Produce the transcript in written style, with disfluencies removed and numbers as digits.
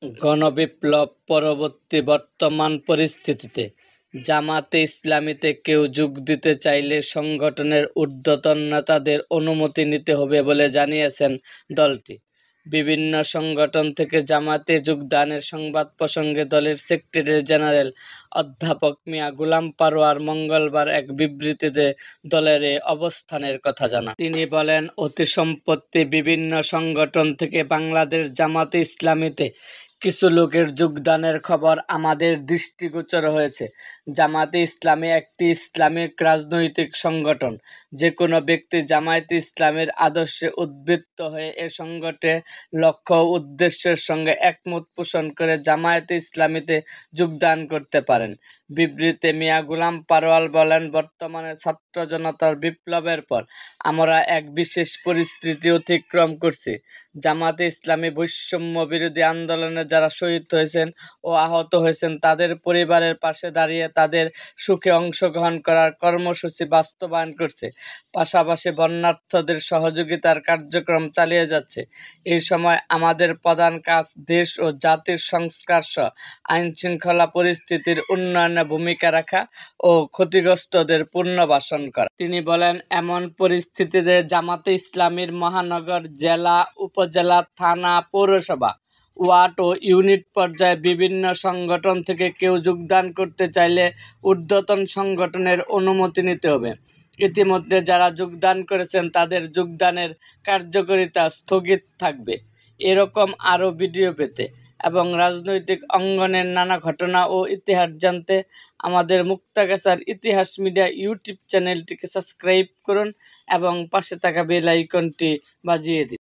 গণবিপ্লব পরবর্তী বর্তমান পরিস্থিতিতে জামাতে ইসলামীতে কেউ যোগ দিতে চাইলে সংগঠনের ঊর্ধ্বতন নেতাদের অনুমতি নিতে হবে বলে জানিয়েছেন দলটি। বিভিন্ন সংগঠন থেকে জামাতে যোগদানের সংবাদ প্রসঙ্গে দলের সেক্রেটারি জেনারেল অধ্যাপক মিয়া গোলাম পরোয়ার মঙ্গলবার এক বিবৃতিতে দলের এ অবস্থানের কথা জানান। তিনি বলেন, অতি সম্প্রতি বিভিন্ন সংগঠন থেকে বাংলাদেশ জামাতে ইসলামীতে কিছু লোকের যোগদানের খবর আমাদের দৃষ্টিগোচর হয়েছে। জামাতে ইসলামী একটি ইসলামিক রাজনৈতিক সংগঠন। যে কোনো ব্যক্তি জামায়াতে ইসলামীর আদর্শে উদ্বুদ্ধ হয়ে এ সংগঠনের লক্ষ্য ও উদ্দেশ্যের সঙ্গে একমত পোষণ করে জামায়াতে ইসলামীতে যোগদান করতে পারেন। বিবৃতিতে মিয়া গোলাম পরোয়ার বলেন, বর্তমানে ছাত্র জনতার বিপ্লবের পর আমরা এক বিশেষ পরিস্থিতি অতিক্রম করছি। জামাতে ইসলামী বৈষম্য বিরোধী আন্দোলনে যারা শহীদ হয়েছেন ও আহত হয়েছেন তাদের পরিবারের পাশে দাঁড়িয়ে তাদের সুখে অংশগ্রহণ করার কর্মসূচি বাস্তবায়ন করছে। পাশাপাশি বন্যার্তদের সহযোগিতার কার্যক্রম চালিয়ে যাচ্ছে। এই সময় আমাদের প্রধান কাজ দেশ ও জাতির সংস্কার সহ আইনশৃঙ্খলা পরিস্থিতির উন্নয়নে ভূমিকা রাখা ও ক্ষতিগ্রস্তদের পুনর্বাসন করা। তিনি বলেন, এমন পরিস্থিতিতে জামাতে ইসলামীর মহানগর, জেলা, উপজেলা, থানা, পৌরসভা, ওয়ার্ড ও ইউনিট পর্যায়ে বিভিন্ন সংগঠন থেকে কেউ যোগদান করতে চাইলে ঊর্ধ্বতন সংগঠনের অনুমতি নিতে হবে। ইতিমধ্যে যারা যোগদান করেছেন তাদের যোগদানের কার্যকারিতা স্থগিত থাকবে। এরকম আরও ভিডিও পেতে এবং রাজনৈতিক অঙ্গনের নানা ঘটনা ও ইতিহাস জানতে আমাদের মুক্তাগাছার ইতিহাস মিডিয়া ইউটিউব চ্যানেলটিকে সাবস্ক্রাইব করুন এবং পাশে থাকা বেল আইকনটি বাজিয়ে দিন।